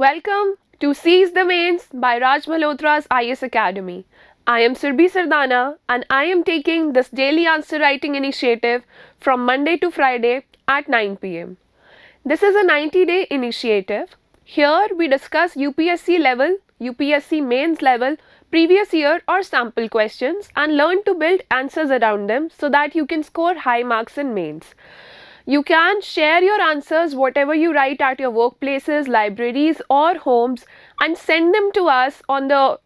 Welcome to Seize the Mains by Malhotra's IS Academy. I am Surbhi Sardana and I am taking this daily answer writing initiative from Monday to Friday at 9 pm. This is a 90-day initiative. Here we discuss UPSC level, UPSC mains level, previous year or sample questions and learn to build answers around them so that you can score high marks in mains. You can share your answers, whatever you write at your workplaces, libraries or homes, and send them to us on the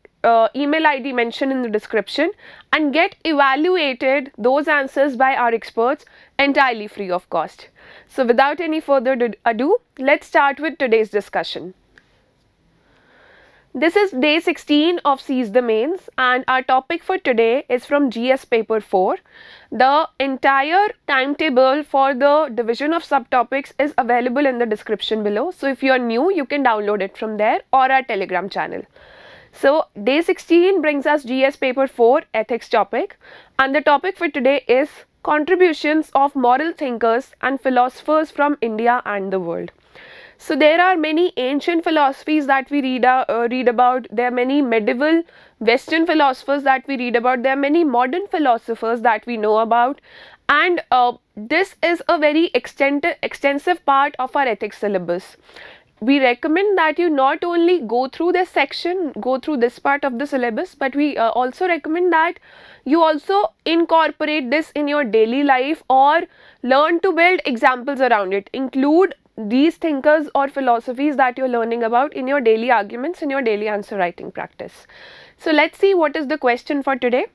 email ID mentioned in the description and get evaluated those answers by our experts entirely free of cost. So without any further ado, let's start with today's discussion. This is day 16 of Seize the Mains and our topic for today is from GS paper 4. The entire timetable for the division of subtopics is available in the description below. So if you are new, you can download it from there or our Telegram channel. So day 16 brings us GS paper 4 ethics topic and the topic for today is contributions of moral thinkers and philosophers from India and the world. So there are many ancient philosophies that we read about, there are many medieval Western philosophers that we read about, there are many modern philosophers that we know about, and this is a very extensive part of our ethics syllabus. We recommend that you not only go through this section, go through this part of the syllabus, but we also recommend that you also incorporate this in your daily life or learn to build examples around it. Include these thinkers or philosophies that you're learning about in your daily arguments, in your daily answer writing practice. So let's see what is the question for today.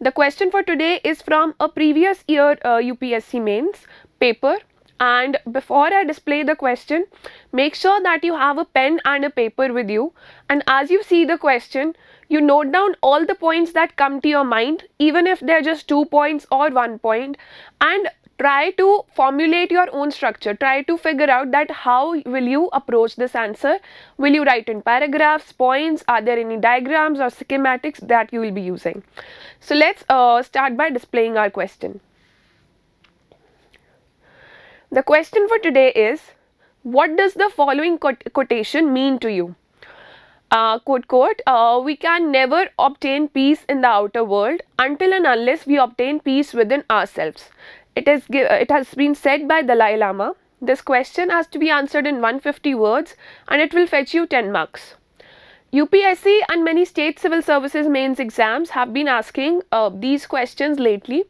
The question for today is from a previous year UPSC mains paper, and before I display the question, make sure that you have a pen and a paper with you, and as you see the question, you note down all the points that come to your mind, even if they're just 2 points or 1 point, and try to formulate your own structure. Try to figure out that how will you approach this answer. Will you write in paragraphs, points, are there any diagrams or schematics that you will be using. So let's start by displaying our question. The question for today is, what does the following quotation mean to you? We can never obtain peace in the outer world until and unless we obtain peace within ourselves. It has been said by Dalai Lama. This question has to be answered in 150 words and it will fetch you 10 marks. UPSC and many state civil services mains exams have been asking these questions lately,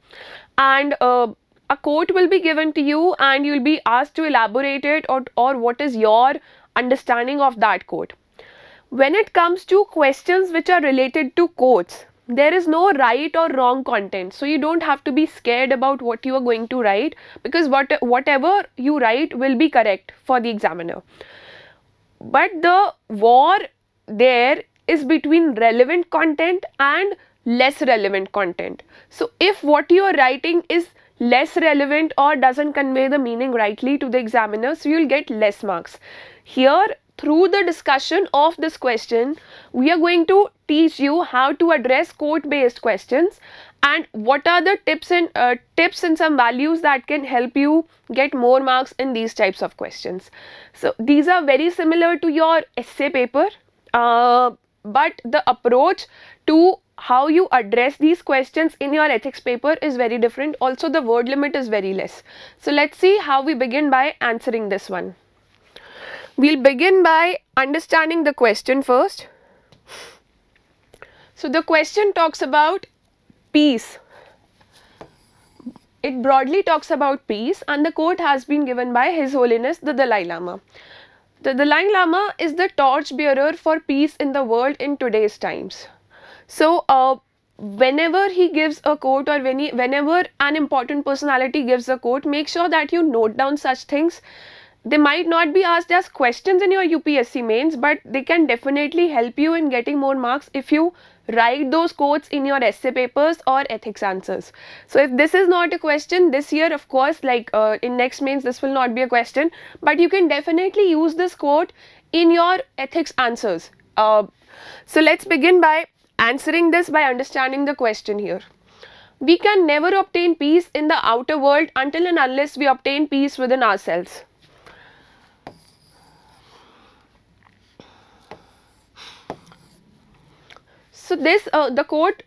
and a quote will be given to you and you will be asked to elaborate it or what is your understanding of that quote. When it comes to questions which are related to quotes, there is no right or wrong content, so you don't have to be scared about what you are going to write, because whatever you write will be correct for the examiner. But the war there is between relevant content and less relevant content. So if what you are writing is less relevant or doesn't convey the meaning rightly to the examiner, so you will get less marks. Here, through the discussion of this question, we are going to teach you how to address quote-based questions and what are the tips and some values that can help you get more marks in these types of questions. So these are very similar to your essay paper, but the approach to how you address these questions in your ethics paper is very different. Also, the word limit is very less. So let's see how we begin by answering this one. We'll begin by understanding the question first. So the question talks about peace. It broadly talks about peace and the quote has been given by His Holiness the Dalai Lama. The Dalai Lama is the torch bearer for peace in the world in today's times. So whenever he gives a quote or whenever an important personality gives a quote, make sure that you note down such things. They might not be asked as questions in your UPSC mains, but they can definitely help you in getting more marks if you write those quotes in your essay papers or ethics answers. So if this is not a question this year, of course, like in next mains, this will not be a question, but you can definitely use this quote in your ethics answers. So let's begin by answering this by understanding the question here. We can never obtain peace in the outer world until and unless we obtain peace within ourselves. So this the quote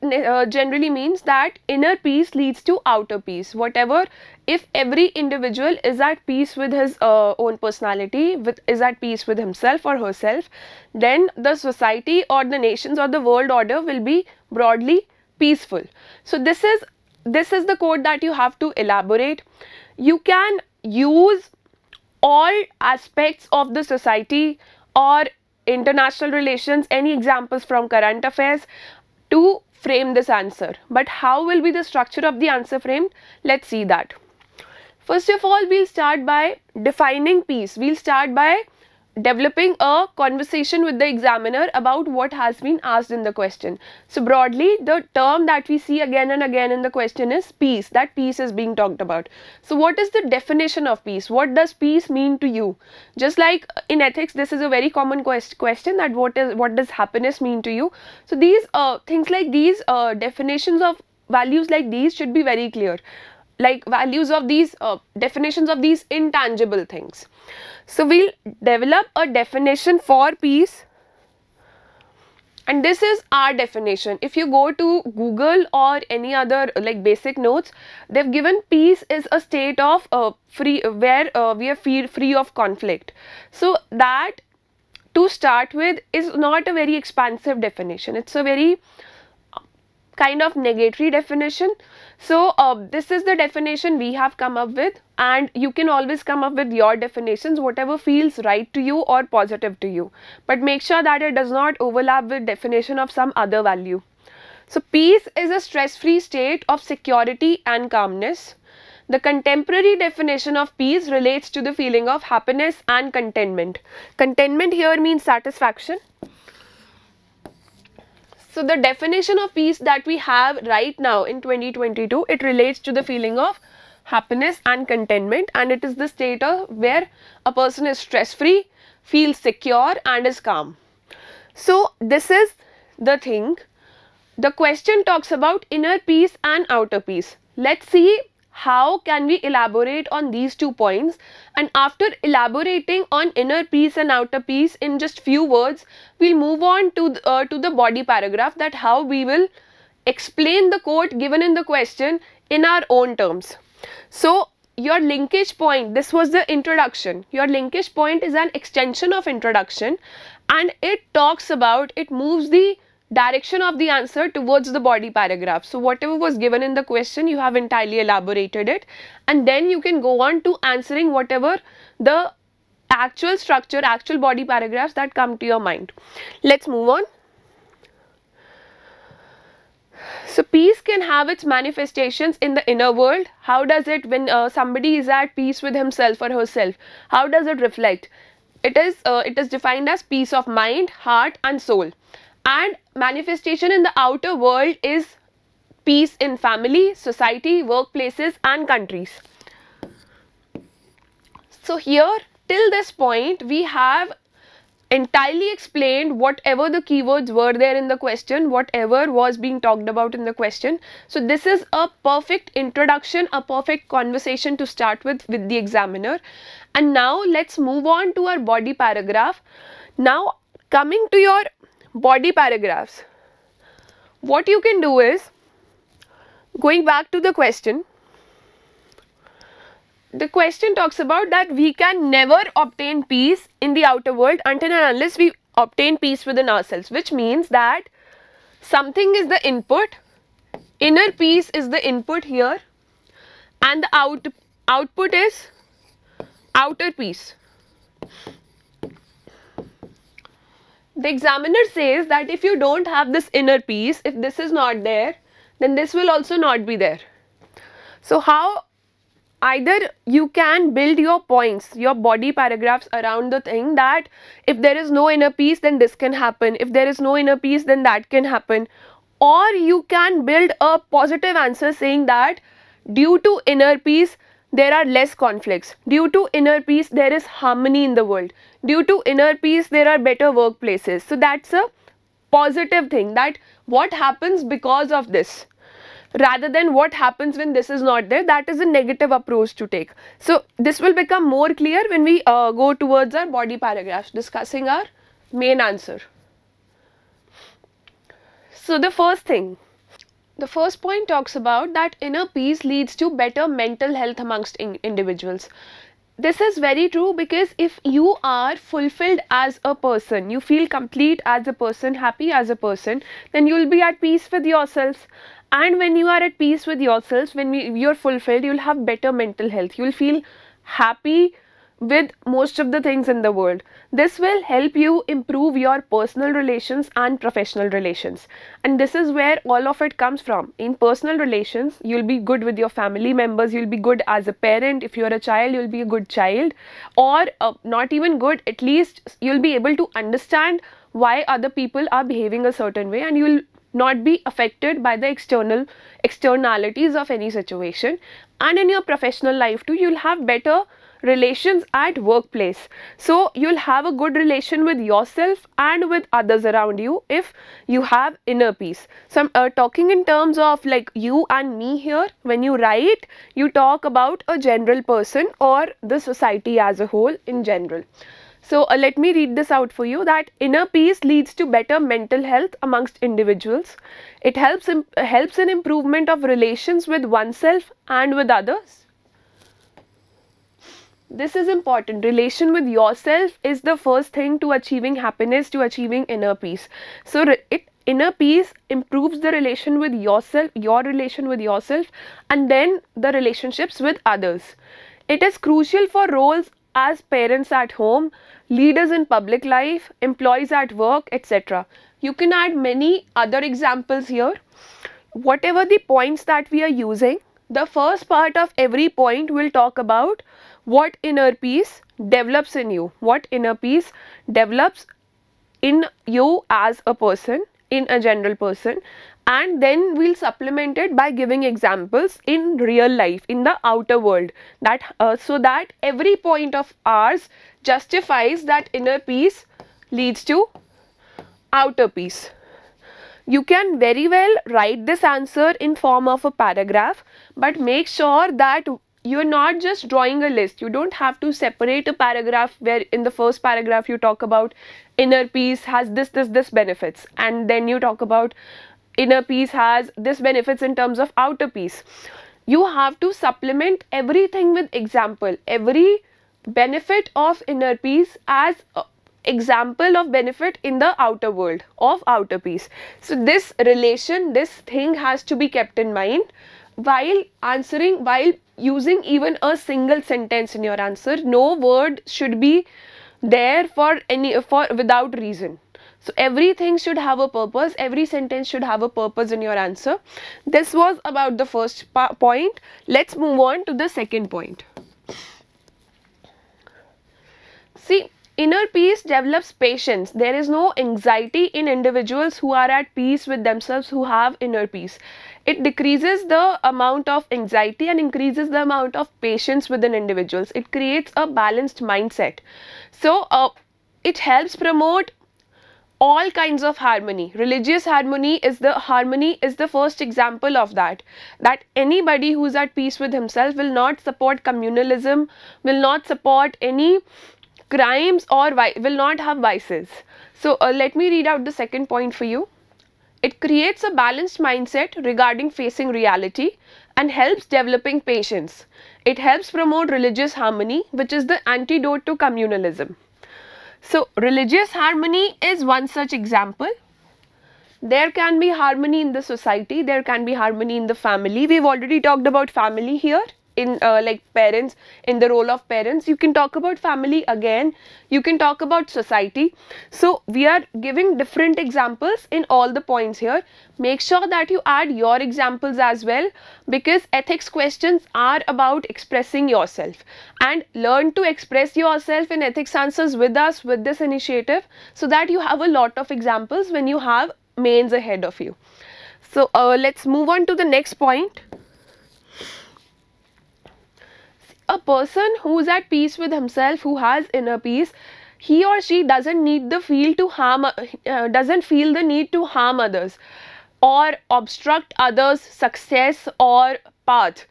generally means that inner peace leads to outer peace. Whatever, if every individual is at peace with his own personality, is at peace with himself or herself, then the society or the nations or the world order will be broadly peaceful. So this is the quote that you have to elaborate. You can use all aspects of the society or international relations, any examples from current affairs, to frame this answer. But how will be the structure of the answer framed? Let's see that. First of all, we'll start by defining peace. We'll start by developing a conversation with the examiner about what has been asked in the question. So broadly, the term that we see again and again in the question is peace. That peace is being talked about. So what is the definition of peace? What does peace mean to you? Just like in ethics, this is a very common question, that what does happiness mean to you? So these things like these, definitions of values like these should be very clear, like values of these, definitions of these intangible things. So we'll develop a definition for peace, and this is our definition. If you go to Google or any other like basic notes, they've given peace is a state of free, where we are free of conflict. So that, to start with, is not a very expansive definition. It's a very kind of negatory definition. So this is the definition we have come up with, and you can always come up with your definitions, whatever feels right to you or positive to you, but make sure that it does not overlap with definition of some other value. So peace is a stress-free state of security and calmness. The contemporary definition of peace relates to the feeling of happiness and contentment. Contentment here means satisfaction. So the definition of peace that we have right now in 2022, it relates to the feeling of happiness and contentment, and it is the state of where a person is stress-free, feels secure and is calm. So this is the thing. The question talks about inner peace and outer peace. Let's see how can we elaborate on these 2 points, and after elaborating on inner peace and outer peace in just few words, we'll move on to the body paragraph, that how we will explain the quote given in the question in our own terms. So your linkage point, this was the introduction. Your linkage point is an extension of introduction, and it talks about, it moves the direction of the answer towards the body paragraph. So whatever was given in the question, you have entirely elaborated it, and then you can go on to answering whatever the actual structure, actual body paragraphs that come to your mind. Let's move on. So peace can have its manifestations in the inner world. How does it, when somebody is at peace with himself or herself, how does it reflect? It is defined as peace of mind, heart and soul. And manifestation in the outer world is peace in family, society, workplaces and countries. So here, till this point, we have entirely explained whatever the keywords were there in the question, whatever was being talked about in the question. So this is a perfect introduction, a perfect conversation to start with the examiner. And now let's move on to our body paragraph. Now coming to your body paragraphs, what you can do is, going back to the question talks about that we can never obtain peace in the outer world until and unless we obtain peace within ourselves, which means that something is the input, inner peace is the input here, and the output is outer peace. The examiner says that if you don't have this inner peace, if this is not there, then this will also not be there. So how, either you can build your points, your body paragraphs around the thing that if there is no inner peace, then this can happen. If there is no inner peace, then that can happen. Or you can build a positive answer saying that due to inner peace, there are less conflicts. Due to inner peace, there is harmony in the world. Due to inner peace, there are better workplaces. So that's a positive thing, that what happens because of this, rather than what happens when this is not there. That is a negative approach to take. So this will become more clear when we go towards our body paragraphs, discussing our main answer. So the first point talks about that inner peace leads to better mental health amongst individuals. This is very true, because if you are fulfilled as a person, you feel complete as a person, happy as a person, then you will be at peace with yourself. And when you are at peace with yourself, when you're fulfilled, you'll have better mental health. You'll feel happy with most of the things in the world. This will help you improve your personal relations and professional relations. And this is where all of it comes from. In personal relations, you'll be good with your family members, you'll be good as a parent. If you're a child, you'll be a good child. Or not even good, at least you'll be able to understand why other people are behaving a certain way, and you'll not be affected by the externalities of any situation. And in your professional life too, you'll have better relations at workplace. So you'll have a good relation with yourself and with others around you if you have inner peace. So I'm talking in terms of like you and me here. When you write, you talk about a general person or the society as a whole in general. So let me read this out for you, that inner peace leads to better mental health amongst individuals. It helps in improvement of relations with oneself and with others. This is important. Relation with yourself is the first thing to achieving happiness, to achieving inner peace. So inner peace improves the relation with yourself, your relation with yourself, and then the relationships with others. It is crucial for roles as parents at home, leaders in public life, employees at work, etc. You can add many other examples here. Whatever the points that we are using, the first part of every point will talk about what inner peace develops in you, what inner peace develops in you as a person, in a general person, and then we'll supplement it by giving examples in real life, in the outer world, that so that every point of ours justifies that inner peace leads to outer peace. You can very well write this answer in form of a paragraph, but make sure that you're not just drawing a list. You don't have to separate a paragraph where in the first paragraph you talk about inner peace has this benefits, and then you talk about inner peace has this benefits in terms of outer peace. You have to supplement everything with example, every benefit of inner peace as example of benefit in the outer world of outer peace. So this relation, this thing has to be kept in mind while answering, while using even a single sentence in your answer. No word should be there for without reason. So everything should have a purpose, every sentence should have a purpose in your answer. This was about the first point. Let's move on to the second point. See, inner peace develops patience. There is no anxiety in individuals who are at peace with themselves, who have inner peace. It decreases the amount of anxiety and increases the amount of patience within individuals. It creates a balanced mindset. So it helps promote all kinds of harmony. Religious harmony is the first example of that. That anybody who is at peace with himself will not support communalism, will not support any crimes, or will not have vices. So let me read out the second point for you. It creates a balanced mindset regarding facing reality and helps developing patience. It helps promote religious harmony, which is the antidote to communalism. So religious harmony is one such example. There can be harmony in the society, there can be harmony in the family. We've already talked about family here in like parents, in the role of parents. You can talk about family again, you can talk about society. So we are giving different examples in all the points here. Make sure that you add your examples as well, because ethics questions are about expressing yourself, and learn to express yourself in ethics answers with us, with this initiative, so that you have a lot of examples when you have mains ahead of you. So let's move on to the next point. A person who is at peace with himself, who has inner peace, he or she doesn't feel the need to harm others or obstruct others' success or path.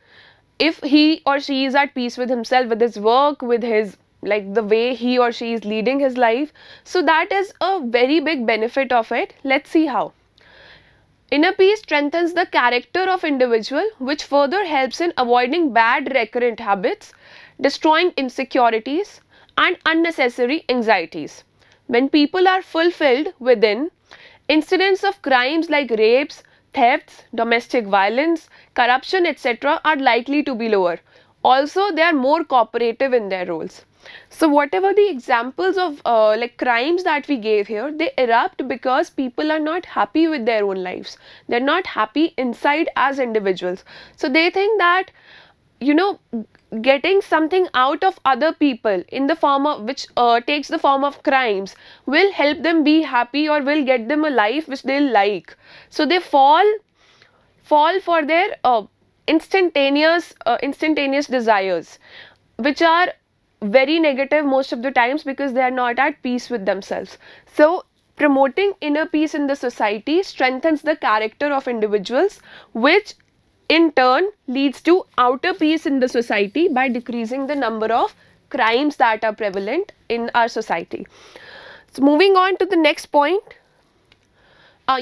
If he or she is at peace with himself, with his work, with his the way he or she is leading his life, so that is a very big benefit of it. Let's see how. Inner peace strengthens the character of individual, which further helps in avoiding bad recurrent habits, destroying insecurities and unnecessary anxieties. When people are fulfilled within, incidents of crimes like rapes, thefts, domestic violence, corruption, etc. are likely to be lower. Also, they are more cooperative in their roles. So whatever the examples of like crimes that we gave here, they erupt because people are not happy with their own lives. They're not happy inside as individuals. So they think that, you know, getting something out of other people in the form of which takes the form of crimes will help them be happy or will get them a life which they'll like. So they fall for their instantaneous desires, which are very negative most of the times because they are not at peace with themselves. So promoting inner peace in the society strengthens the character of individuals, which in turn leads to outer peace in the society by decreasing the number of crimes that are prevalent in our society. So moving on to the next point,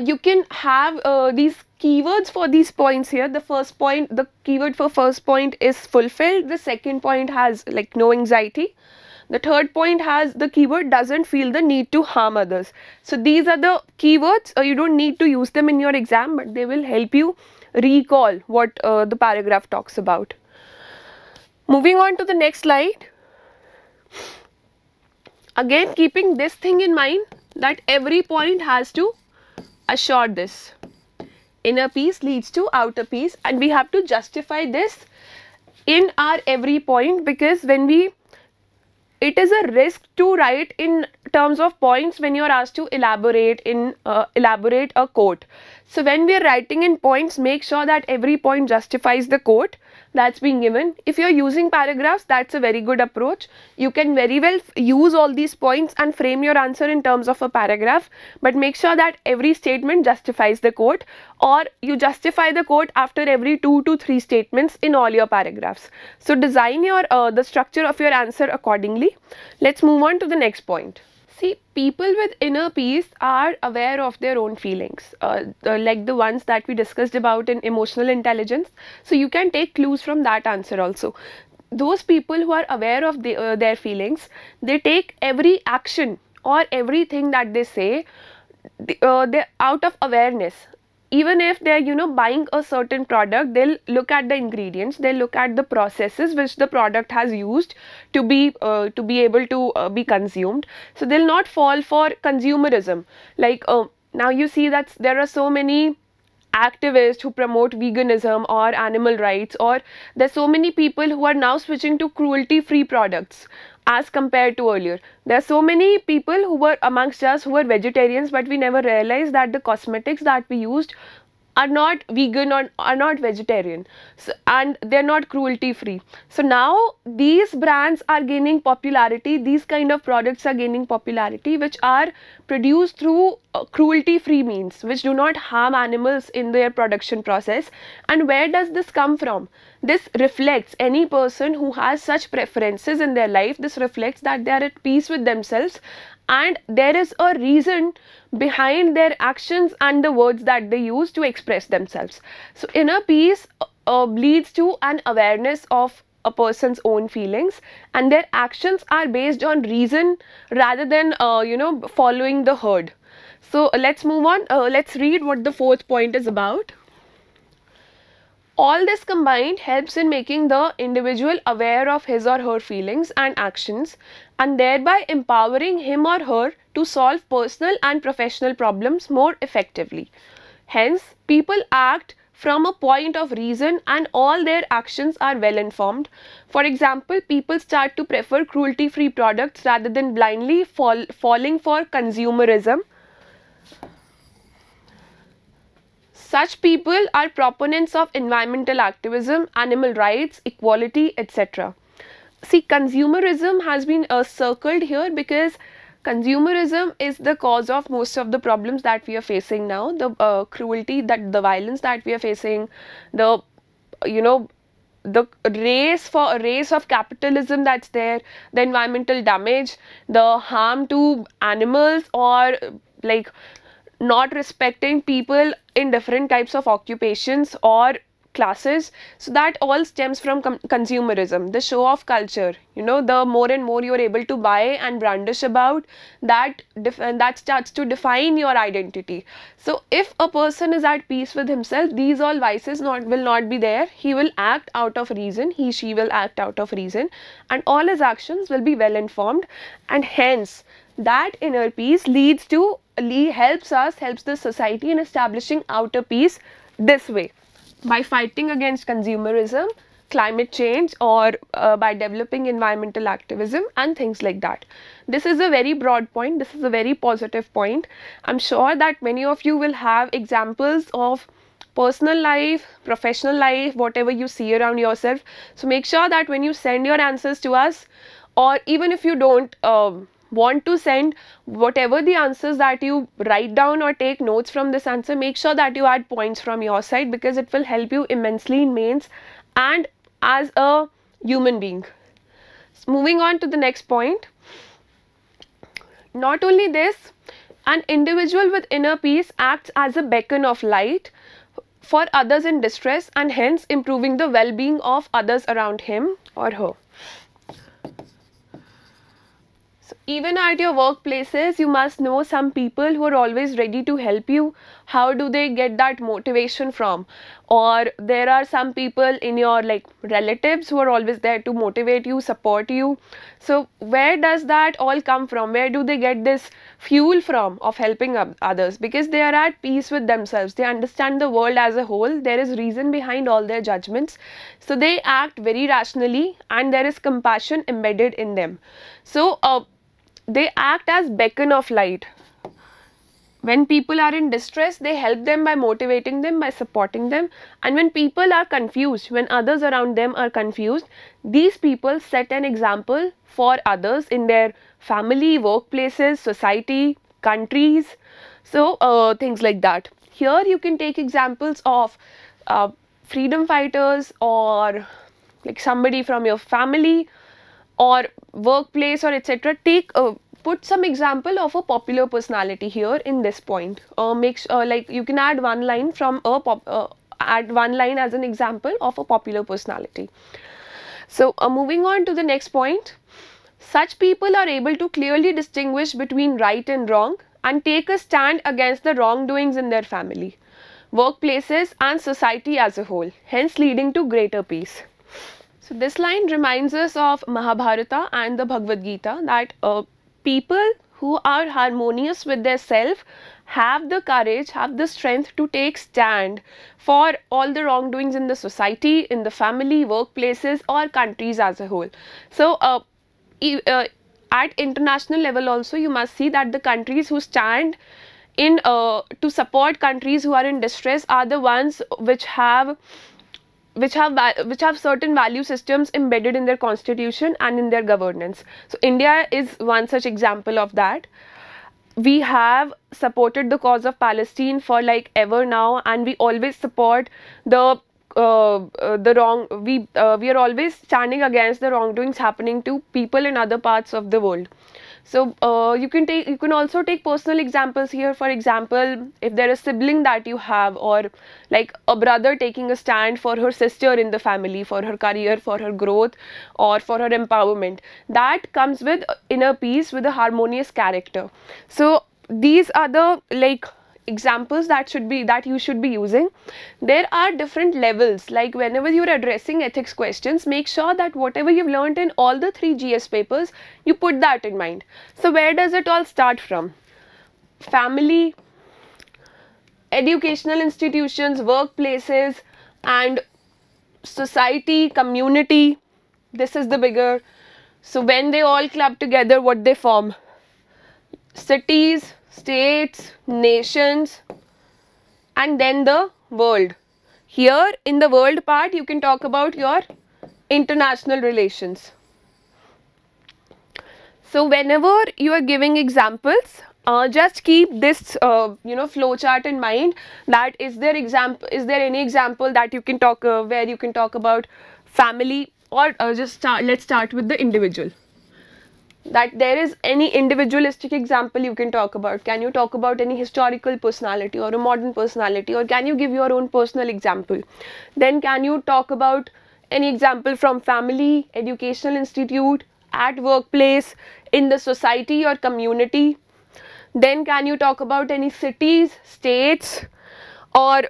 you can have these keywords for these points here. The first point, the keyword for first point is fulfilled. The second point has like no anxiety. The third point has the keyword doesn't feel the need to harm others. So these are the keywords. You don't need to use them in your exam, but they will help you recall what the paragraph talks about. Moving on to the next slide. Again, keeping this thing in mind that every point has to assure this. Inner peace leads to outer peace, and we have to justify this in our every point, because when it is a risk to write in terms of points when you are asked to elaborate a quote. So when we are writing in points, make sure that every point justifies the quote that's being given. If you are using paragraphs, that's a very good approach. You can very well use all these points and frame your answer in terms of a paragraph, but make sure that every statement justifies the quote, or you justify the quote after every 2 to 3 statements in all your paragraphs. So design your the structure of your answer accordingly. Let's move on to the next point. See, people with inner peace are aware of their own feelings, like the ones that we discussed about in emotional intelligence. So you can take clues from that answer also. Those people who are aware of their feelings, they take every action or everything that they say, they're out of awareness. Even if they're buying a certain product, they'll look at the ingredients, they'll look at the processes which the product has used to be able to be consumed. So they'll not fall for consumerism. Like now you see that there are so many activists who promote veganism or animal rights, or there's so many people who are now switching to cruelty-free products as compared to earlier. There are so many people who were amongst us who were vegetarians, but we never realized that the cosmetics that we used are not vegan or are not vegetarian, so, and they're not cruelty free. So now these brands are gaining popularity, these kind of products are gaining popularity which are produced through cruelty free means, which do not harm animals in their production process. And where does this come from? This reflects any person who has such preferences in their life. This reflects that they are at peace with themselves and there is a reason behind their actions and the words that they use to express themselves. So inner peace leads to an awareness of a person's own feelings, and their actions are based on reason rather than following the herd. So let's move on. Let's read what the fourth point is about. All this combined helps in making the individual aware of his or her feelings and actions, and thereby empowering him or her to solve personal and professional problems more effectively. Hence, people act from a point of reason and all their actions are well informed. For example, people start to prefer cruelty-free products rather than blindly falling for consumerism. Such people are proponents of environmental activism, animal rights, equality, etc. See, consumerism has been circled here because consumerism is the cause of most of the problems that we are facing now. The cruelty, the violence that we are facing, the race of capitalism that's there, the environmental damage, the harm to animals, or like not respecting people in different types of occupations or classes. So that all stems from consumerism, the show off culture. You know, the more and more you're able to buy and brandish about, that starts to define your identity. So if a person is at peace with himself, these all vices will not be there. He will act out of reason, she will act out of reason, and all his actions will be well informed, and hence that inner peace helps the society in establishing outer peace this way, by fighting against consumerism, climate change, or by developing environmental activism and things like that. This is a very broad point. This is a very positive point. I'm sure that many of you will have examples of personal life, professional life, whatever you see around yourself. So make sure that when you send your answers to us, or even if you don't want to send, whatever the answers that you write down or take notes from this answer, make sure that you add points from your side, because it will help you immensely in mains and as a human being. So moving on to the next point. Not only this, an individual with inner peace acts as a beacon of light for others in distress, and hence improving the well-being of others around him or her. Even at your workplaces, you must know some people who are always ready to help you. How do they get that motivation from? Or there are some people in your relatives who are always there to motivate you, support you. So where does that all come from? Where do they get this fuel from of helping others? Because they are at peace with themselves. They understand the world as a whole. There is reason behind all their judgments. So they act very rationally, and there is compassion embedded in them. So they act as beacon of light. When people are in distress, they help them by motivating them, by supporting them. And when people are confused, when others around them are confused, these people set an example for others in their family, workplaces, society, countries. So things like that. Here you can take examples of freedom fighters, or somebody from your family or workplace, or etc. Put some example of a popular personality here in this point. You can add one line from one line as an example of a popular personality. So moving on to the next point. Such people are able to clearly distinguish between right and wrong, and take a stand against the wrongdoings in their family, workplaces, and society as a whole, hence leading to greater peace. So this line reminds us of Mahabharata and the Bhagavad Gita, that people who are harmonious with their self have the courage, have the strength to take stand for all the wrongdoings in the society, in the family, workplaces, or countries as a whole. So at international level also, you must see that the countries who stand in to support countries who are in distress are the ones which have certain value systems embedded in their constitution and in their governance. So India is one such example of that. We have supported the cause of Palestine for ever now, and we always support the wrong. We are always standing against the wrongdoings happening to people in other parts of the world. So you can also take personal examples here. For example, if there is a sibling that you have, or a brother taking a stand for her sister in the family, for her career, for her growth, or for her empowerment, that comes with inner peace, with a harmonious character. So these are the examples that you should be using. There are different levels. Whenever you're addressing ethics questions, make sure that whatever you've learned in all the 3 GS papers, you put that in mind. So where does it all start from? Family, educational institutions, workplaces, and society, community. This is the bigger. So when they all club together, what they form? Cities, states, nations, and then the world. Here in the world part, you can talk about your international relations. So whenever you are giving examples, just keep this flow chart in mind. That is there any example that you can talk where you can talk about family, or let's start with the individual. that there is any individualistic example you can talk about. Can you talk about any historical personality or a modern personality, or can you give your own personal example? Then can you talk about any example from family, educational institute, at workplace, in the society or community? Then can you talk about any cities, states, or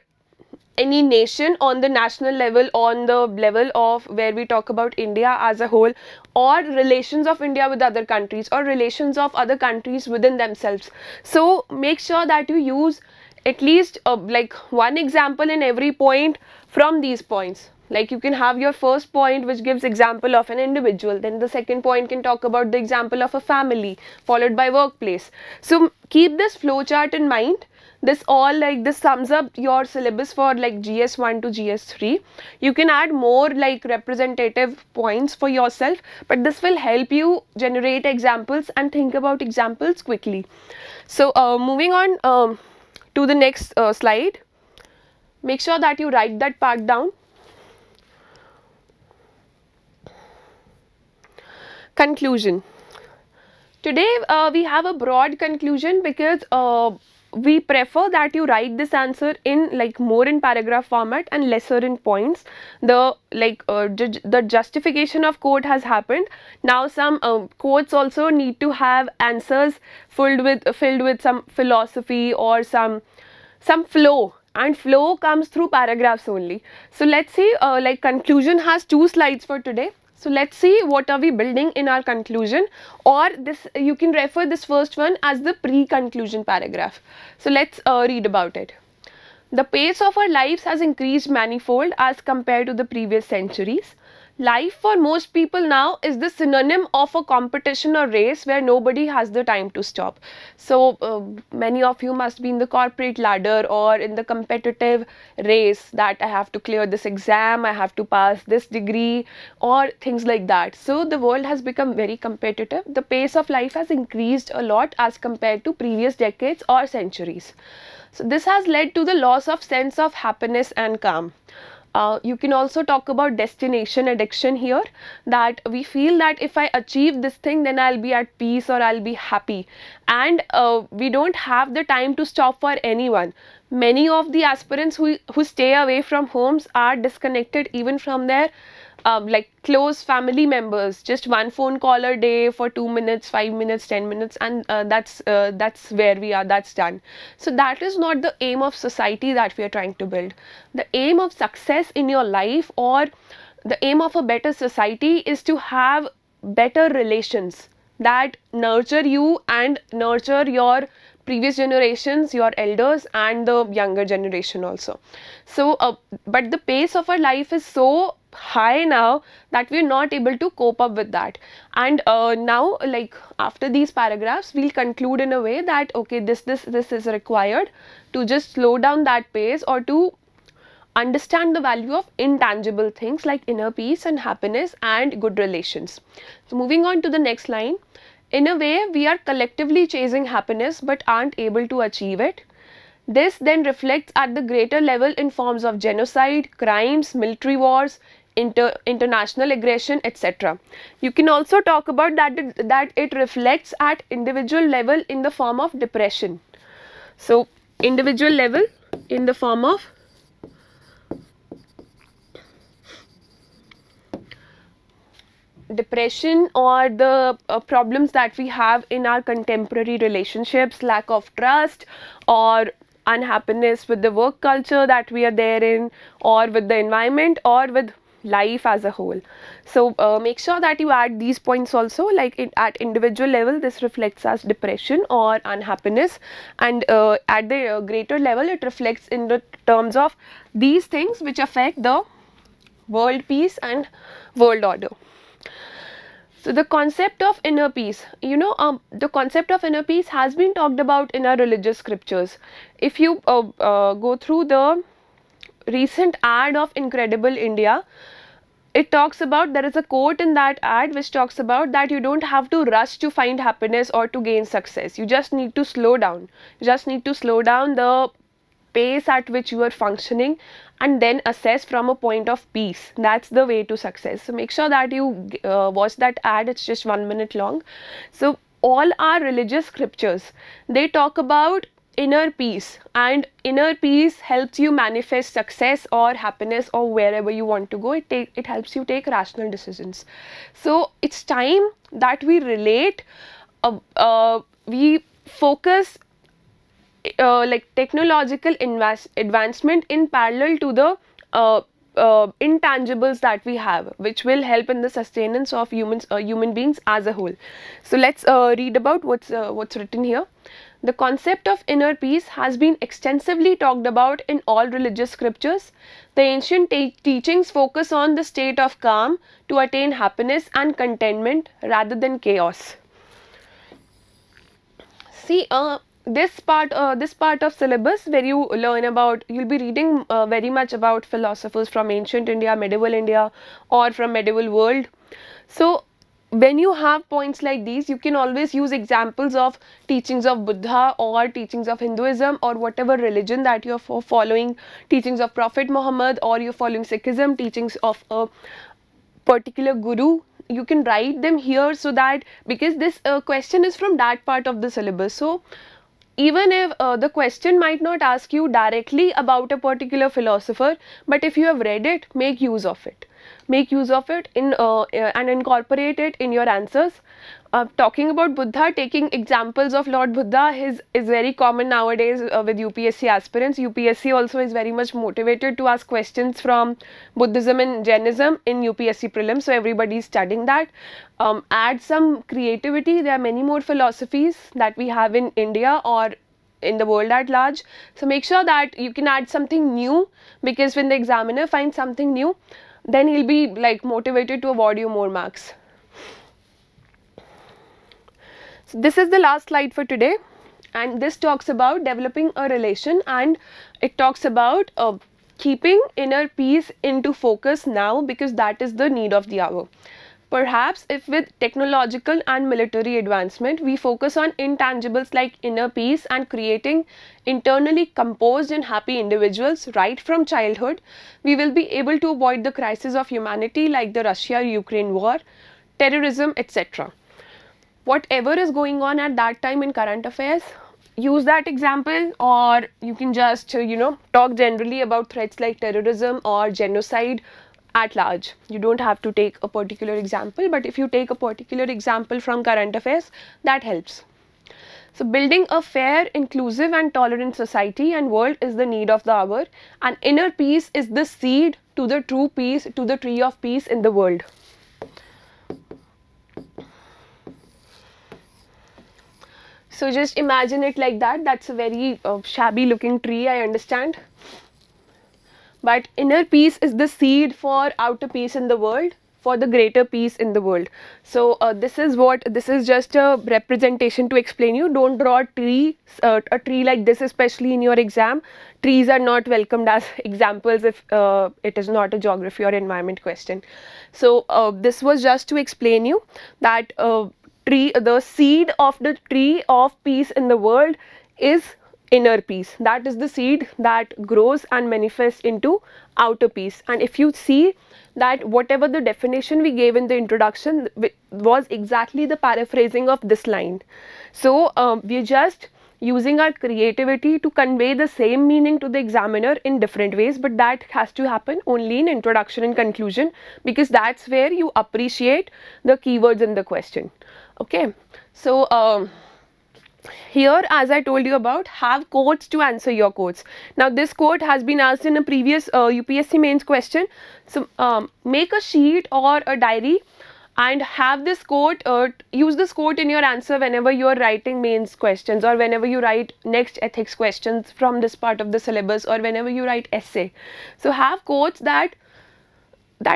any nation on the national level, on the level of where we talk about India as a whole, or relations of India with other countries, or relations of other countries within themselves. So make sure that you use at least like one example in every point from these points. Like you can have your first point which gives example of an individual, then the second point can talk about the example of a family, followed by workplace. So keep this flowchart in mind. This all, like, this sums up your syllabus for like GS1 to GS3. You can add more like representative points for yourself, but this will help you generate examples and think about examples quickly. So moving on to the next slide. Make sure that you write that part down. Conclusion. Today we have a broad conclusion because we prefer that you write this answer in like more in paragraph format and lesser in points. The the justification of quote has happened. Now some quotes also need to have answers filled with some philosophy or some flow, and flow comes through paragraphs only. So let's see, like conclusion has 2 slides for today. So let's see what are we building in our conclusion, or this you can refer this first one as the pre-conclusion paragraph. So let's read about it. The pace of our lives has increased manifold as compared to the previous centuries. Life for most people now is the synonym of a competition or race where nobody has the time to stop. So many of you must be in the corporate ladder or in the competitive race that I have to clear this exam, I have to pass this degree, or things like that. So the world has become very competitive. The pace of life has increased a lot as compared to previous decades or centuries. So this has led to the loss of sense of happiness and calm. You can also talk about destination addiction here, that we feel that if I achieve this thing then I'll be at peace or I'll be happy, and we don't have the time to stop for anyone. Many of the aspirants who stay away from homes are disconnected even from their like close family members. Just one phone call a day for 2 minutes, 5 minutes, 10 minutes, and that's where we are, that's done. So that is not the aim of society that we are trying to build. The aim of success in your life, or the aim of a better society, is to have better relations that nurture you and nurture your previous generations, your elders, and the younger generation also. So but the pace of our life is so high now that we're not able to cope up with that. And now, like after these paragraphs, we'll conclude in a way that okay, this is required to just slow down that pace, or to understand the value of intangible things like inner peace and happiness and good relations. So moving on to the next line. In a way, we are collectively chasing happiness but aren't able to achieve it. This then reflects at the greater level in forms of genocide, crimes, military wars, international aggression, etc. You can also talk about that it reflects at individual level in the form of depression. So individual level in the form of depression, or the problems that we have in our contemporary relationships, lack of trust or unhappiness with the work culture that we are there in, or with the environment, or with life as a whole. So make sure that you add these points also, like at individual level this reflects as depression or unhappiness, and at the greater level it reflects in the terms of these things which affect the world peace and world order. So the concept of inner peace, the concept of inner peace has been talked about in our religious scriptures. If you go through the recent ad of Incredible India, it talks about, there is a quote in that ad which talks about that you don't have to rush to find happiness or to gain success. You just need to slow down. You just need to slow down the pace at which you are functioning, and then assess from a point of peace. That's the way to success. So make sure that you watch that ad. It's just 1 minute long. So all our religious scriptures, they talk about inner peace, and inner peace helps you manifest success or happiness or wherever you want to go. It helps you take rational decisions. So it's time that we relate, we focus like technological advancement in parallel to the intangibles that we have, which will help in the sustenance of human beings as a whole. So let's read about what's written here. The concept of inner peace has been extensively talked about in all religious scriptures. The ancient teachings focus on the state of calm to attain happiness and contentment rather than chaos. See, this part of syllabus where you learn about, you'll be reading very much about philosophers from ancient India, medieval India, or from medieval world. So when you have points like these, you can always use examples of teachings of Buddha or teachings of Hinduism or whatever religion that you are following, teachings of Prophet Muhammad, or you're following Sikhism, teachings of a particular guru. You can write them here, so that, because this question is from that part of the syllabus. So even if the question might not ask you directly about a particular philosopher, but if you have read it, make use of it. Make use of it in and incorporate it in your answers. Talking about Buddha, taking examples of Lord Buddha is very common nowadays with UPSC aspirants. UPSC also is very much motivated to ask questions from Buddhism and Jainism in UPSC prelims, so everybody is studying that. Add some creativity. There are many more philosophies that we have in India or in the world at large. So make sure that you can add something new, because when the examiner finds something new, then he'll be like motivated to award you more marks. So this is the last slide for today, and this talks about developing a relation, and it talks about keeping inner peace into focus now, because that is the need of the hour. Perhaps if with technological and military advancement we focus on intangibles like inner peace and creating internally composed and happy individuals right from childhood, we will be able to avoid the crisis of humanity like the Russia-Ukraine war, terrorism, etc. Whatever is going on at that time in current affairs, use that example, or you can just talk generally about threats like terrorism or genocide at large. You don't have to take a particular example, but if you take a particular example from current affairs, that helps. So building a fair, inclusive and tolerant society and world is the need of the hour, and inner peace is the seed to the true peace, to the tree of peace in the world. So just imagine it like that. That's a very shabby looking tree, I understand. But inner peace is the seed for outer peace in the world, for the greater peace in the world. So this is just a representation to explain you. Don't draw a tree like this, especially in your exam. Trees are not welcomed as examples if it is not a geography or environment question. So this was just to explain you that the seed of the tree of peace in the world is inner peace. That is the seed that grows and manifests into outer peace. And if you see that whatever the definition we gave in the introduction was exactly the paraphrasing of this line. So we're just using our creativity to convey the same meaning to the examiner in different ways, but that has to happen only in introduction and conclusion, because that's where you appreciate the keywords in the question. Okay, so here, as I told you about, have quotes to answer your quotes. Now this quote has been asked in a previous UPSC mains question. So make a sheet or a diary and have this quote, use this quote in your answer whenever you are writing mains questions, or whenever you write next ethics questions from this part of the syllabus, or whenever you write essay. So have quotes that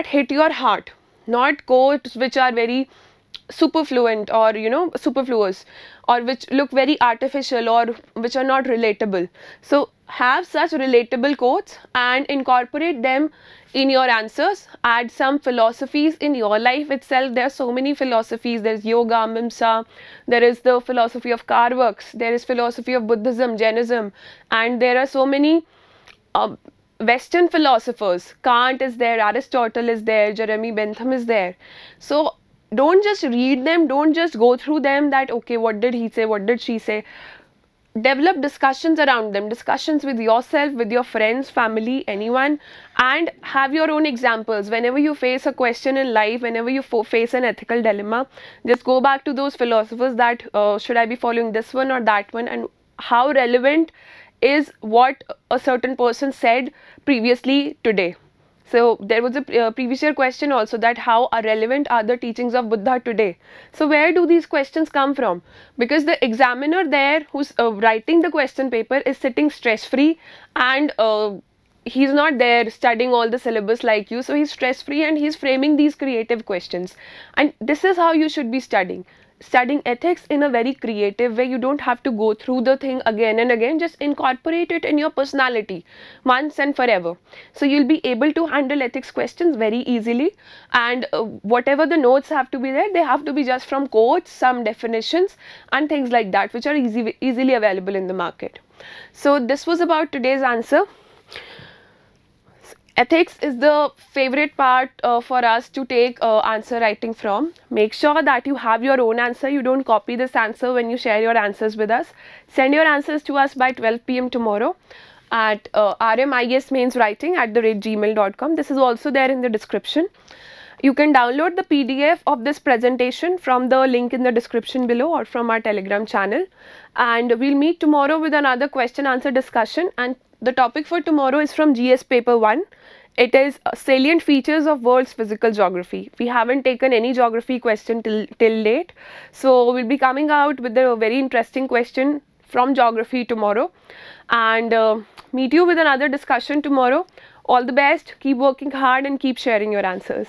hit your heart, not quotes which are very superfluent or superfluous, or which look very artificial or which are not relatable. So have such relatable quotes and incorporate them in your answers. Add some philosophies in your life itself. There are so many philosophies. There is yoga, mimsa, there is the philosophy of Carworks, there is philosophy of Buddhism, Jainism, and there are so many Western philosophers, Kant is there, Aristotle is there, Jeremy Bentham is there. So don't just read them, don't just go through them that okay, what did he say, what did she say. Develop discussions around them, discussions with yourself, with your friends, family, anyone, and have your own examples. Whenever you face a question in life, whenever you face an ethical dilemma, just go back to those philosophers that should I be following this one or that one, and how relevant is what a certain person said previously today. So there was a previous year question also, that how are relevant are the teachings of Buddha today. So where do these questions come from? Because the examiner there who's writing the question paper is sitting stress free, and he's not there studying all the syllabus like you, so he's stress free and he's framing these creative questions. And this is how you should be studying ethics in a very creative way. You don't have to go through the thing again and again, just incorporate it in your personality once and forever. So you'll be able to handle ethics questions very easily, and whatever the notes have to be there, they have to be just from quotes, some definitions and things like that, which are easily available in the market. So this was about today's answer. Ethics is the favorite part for us to take answer writing from. Make sure that you have your own answer. You don't copy this answer when you share your answers with us. Send your answers to us by 12 p.m. tomorrow at rmiasmainswriting@gmail.com. This is also there in the description. You can download the PDF of this presentation from the link in the description below or from our Telegram channel. And we'll meet tomorrow with another question answer discussion, and the topic for tomorrow is from GS paper 1. It is salient features of world's physical geography. We haven't taken any geography question till date. So we'll be coming out with a very interesting question from geography tomorrow, and meet you with another discussion tomorrow. All the best, keep working hard and keep sharing your answers.